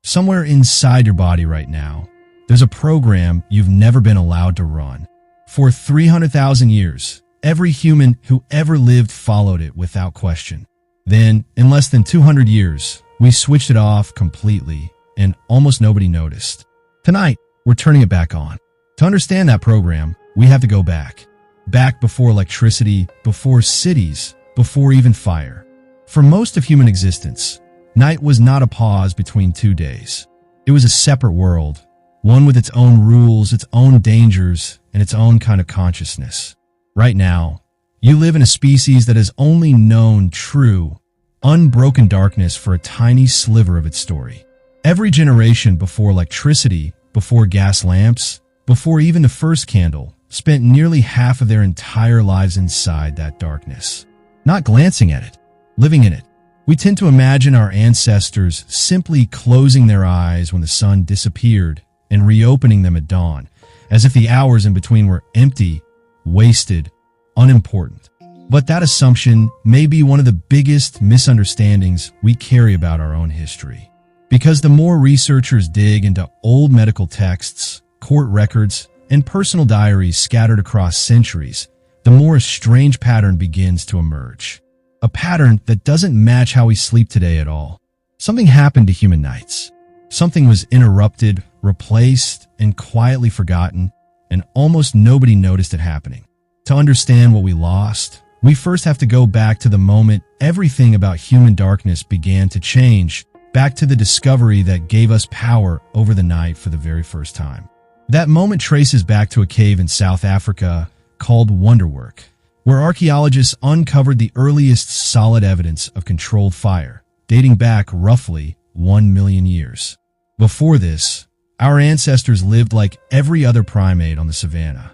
somewhere inside your body right now, there's a program you've never been allowed to run. For 300,000 years, every human who ever lived followed it without question. Then, in less than 200 years, we switched it off completely, and almost nobody noticed. Tonight, we're turning it back on. To understand that program, we have to go back. Back before electricity, before cities, before even fire. For most of human existence, night was not a pause between 2 days. It was a separate world, one with its own rules, its own dangers, and its own kind of consciousness. Right now, you live in a species that has only known true, unbroken darkness for a tiny sliver of its story. Every generation before electricity, before gas lamps, before even the first candle, spent nearly half of their entire lives inside that darkness. Not glancing at it, living in it. We tend to imagine our ancestors simply closing their eyes when the sun disappeared and reopening them at dawn, as if the hours in between were empty, wasted, unimportant. But that assumption may be one of the biggest misunderstandings we carry about our own history. Because the more researchers dig into old medical texts, court records, and personal diaries scattered across centuries, the more a strange pattern begins to emerge. A pattern that doesn't match how we sleep today at all. Something happened to human nights. Something was interrupted, replaced, and quietly forgotten, and almost nobody noticed it happening. To understand what we lost, we first have to go back to the moment everything about human darkness began to change, back to the discovery that gave us power over the night for the very first time. That moment traces back to a cave in South Africa called Wonderwerk, where archaeologists uncovered the earliest solid evidence of controlled fire, dating back roughly 1 million years. Before this, our ancestors lived like every other primate on the savanna.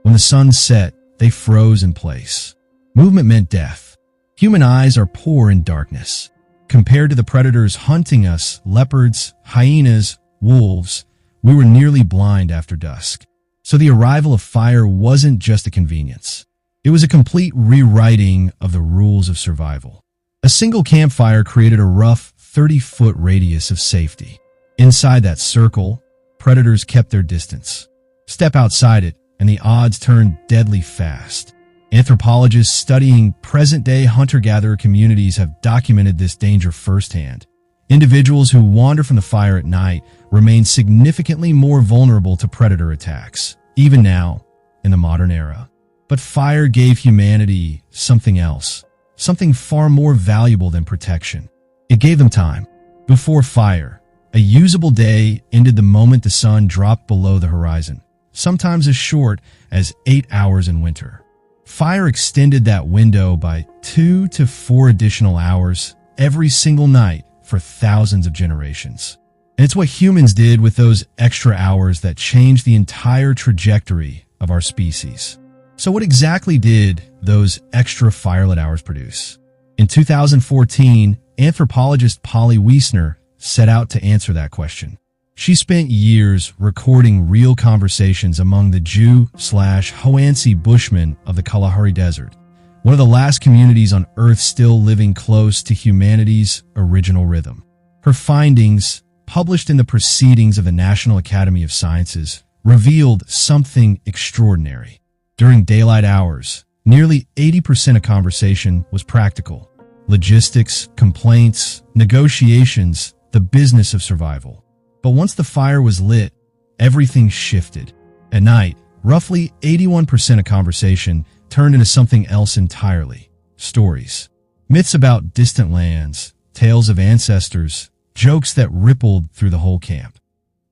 When the sun set, they froze in place. Movement meant death. Human eyes are poor in darkness. Compared to the predators hunting us, leopards, hyenas, wolves, we were nearly blind after dusk. So the arrival of fire wasn't just a convenience. It was a complete rewriting of the rules of survival. A single campfire created a rough 30-foot radius of safety. Inside that circle, predators kept their distance. Step outside it, and the odds turned deadly fast. Anthropologists studying present-day hunter-gatherer communities have documented this danger firsthand. Individuals who wander from the fire at night remain significantly more vulnerable to predator attacks, even now, in the modern era. But fire gave humanity something else, something far more valuable than protection. It gave them time. Before fire, a usable day ended the moment the sun dropped below the horizon, sometimes as short as 8 hours in winter. Fire extended that window by 2 to 4 additional hours every single night for thousands of generations. And it's what humans did with those extra hours that changed the entire trajectory of our species. So what exactly did those extra firelit hours produce? In 2014, anthropologist Polly Wiesner set out to answer that question. She spent years recording real conversations among the Jew/Hoansi Bushmen of the Kalahari Desert, one of the last communities on Earth still living close to humanity's original rhythm. Her findings, published in the Proceedings of the National Academy of Sciences, revealed something extraordinary. During daylight hours, nearly 80% of conversation was practical. Logistics, complaints, negotiations, the business of survival. But once the fire was lit, everything shifted. At night, roughly 81% of conversation turned into something else entirely. Stories. Myths about distant lands, tales of ancestors, jokes that rippled through the whole camp.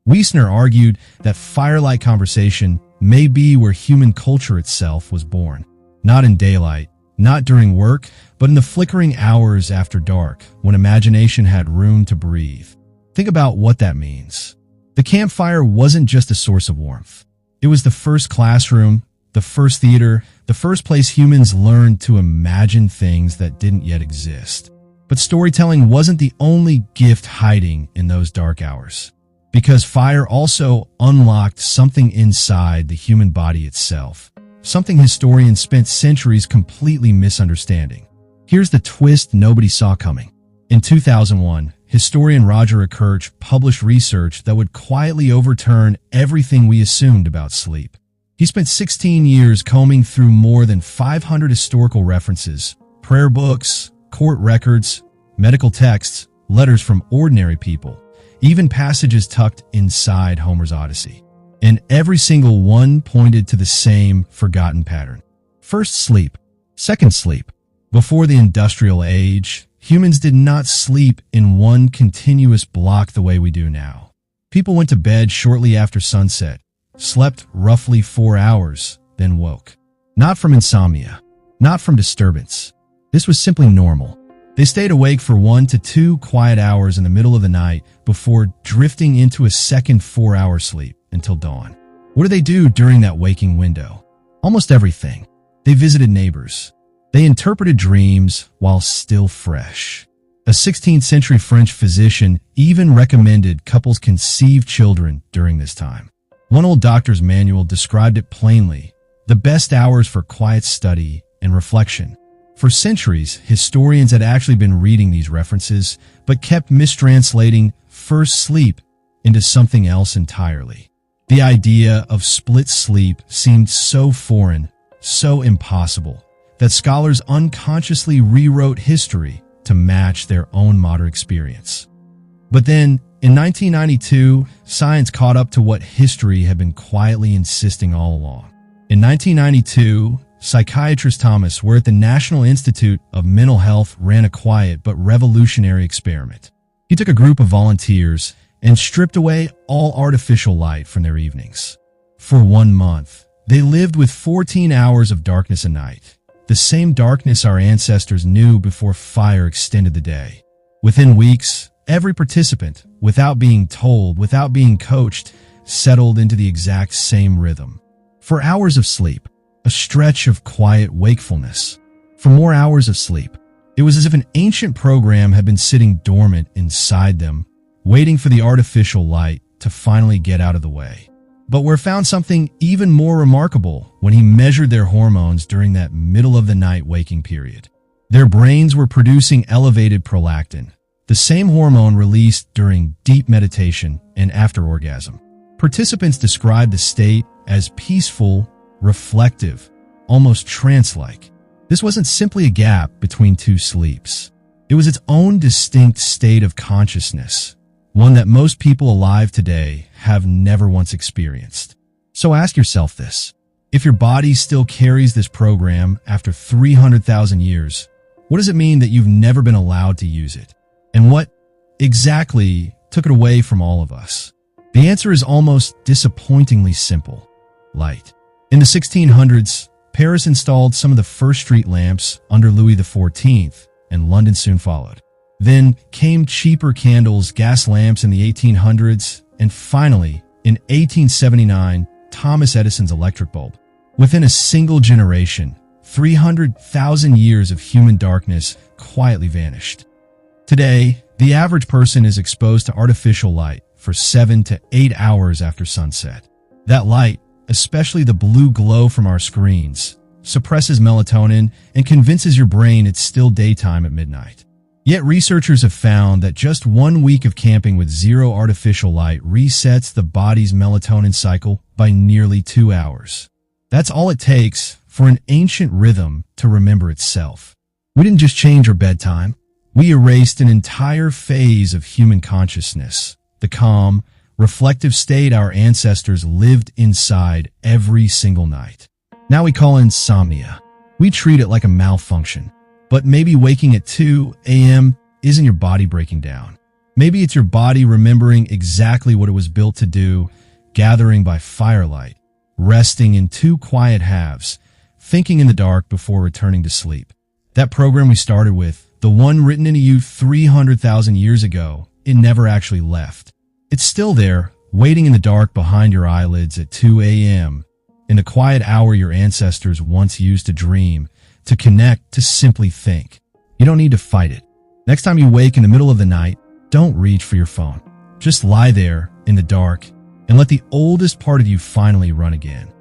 Wiesner argued that firelight conversation may be where human culture itself was born. Not in daylight, not during work, but in the flickering hours after dark, when imagination had room to breathe. Think about what that means. The campfire wasn't just a source of warmth. It was the first classroom, the first theater, the first place humans learned to imagine things that didn't yet exist. But storytelling wasn't the only gift hiding in those dark hours. Because fire also unlocked something inside the human body itself. Something historians spent centuries completely misunderstanding. Here's the twist nobody saw coming. In 2001, historian Roger Ekirch published research that would quietly overturn everything we assumed about sleep. He spent 16 years combing through more than 500 historical references, prayer books, court records, medical texts, letters from ordinary people, even passages tucked inside Homer's Odyssey. And every single one pointed to the same forgotten pattern. First, sleep. Second, sleep. Before the industrial age, humans did not sleep in one continuous block the way we do now. People went to bed shortly after sunset, slept roughly 4 hours, then woke. Not from insomnia, not from disturbance. This was simply normal. They stayed awake for 1 to 2 quiet hours in the middle of the night before drifting into a second 4-hour sleep until dawn. What did they do during that waking window? Almost everything. They visited neighbors. They interpreted dreams while still fresh. A 16th century French physician even recommended couples conceive children during this time. One old doctor's manual described it plainly: the best hours for quiet study and reflection. For centuries, historians had actually been reading these references, but kept mistranslating first sleep into something else entirely. The idea of split sleep seemed so foreign, so impossible, that scholars unconsciously rewrote history to match their own modern experience. But then, in 1992, science caught up to what history had been quietly insisting all along. In 1992, psychiatrist Thomas, at the National Institute of Mental Health, ran a quiet but revolutionary experiment. He took a group of volunteers and stripped away all artificial light from their evenings. For 1 month, they lived with 14 hours of darkness a night, the same darkness our ancestors knew before fire extended the day. Within weeks, every participant, without being told, without being coached, settled into the exact same rhythm. For hours of sleep, a stretch of quiet wakefulness. For more hours of sleep, it was as if an ancient program had been sitting dormant inside them, waiting for the artificial light to finally get out of the way. But we found something even more remarkable when he measured their hormones during that middle-of-the-night waking period. Their brains were producing elevated prolactin, the same hormone released during deep meditation and after orgasm. Participants described the state as peaceful, reflective, almost trance-like. This wasn't simply a gap between two sleeps. It was its own distinct state of consciousness, one that most people alive today have never once experienced. So ask yourself this: if your body still carries this program after 300,000 years, what does it mean that you've never been allowed to use it? And what exactly took it away from all of us? The answer is almost disappointingly simple: light. In the 1600s, Paris installed some of the first street lamps under Louis XIV, and London soon followed. Then came cheaper candles, gas lamps in the 1800s, and finally, in 1879, Thomas Edison's electric bulb. Within a single generation, 300,000 years of human darkness quietly vanished. Today, the average person is exposed to artificial light for 7 to 8 hours after sunset. That light, especially the blue glow from our screens, suppresses melatonin and convinces your brain it's still daytime at midnight. Yet researchers have found that just 1 week of camping with zero artificial light resets the body's melatonin cycle by nearly 2 hours. That's all it takes for an ancient rhythm to remember itself. We didn't just change our bedtime. We erased an entire phase of human consciousness, the calm, reflective state our ancestors lived inside every single night. Now we call it insomnia. We treat it like a malfunction. But maybe waking at 2 a.m. isn't your body breaking down. Maybe it's your body remembering exactly what it was built to do, gathering by firelight, resting in 2 quiet halves, thinking in the dark before returning to sleep. That program we started with, the one written into you 300,000 years ago, it never actually left. It's still there, waiting in the dark behind your eyelids at 2 a.m., in the quiet hour your ancestors once used to dream, to connect, to simply think. You don't need to fight it. Next time you wake in the middle of the night, don't reach for your phone. Just lie there in the dark and let the oldest part of you finally run again.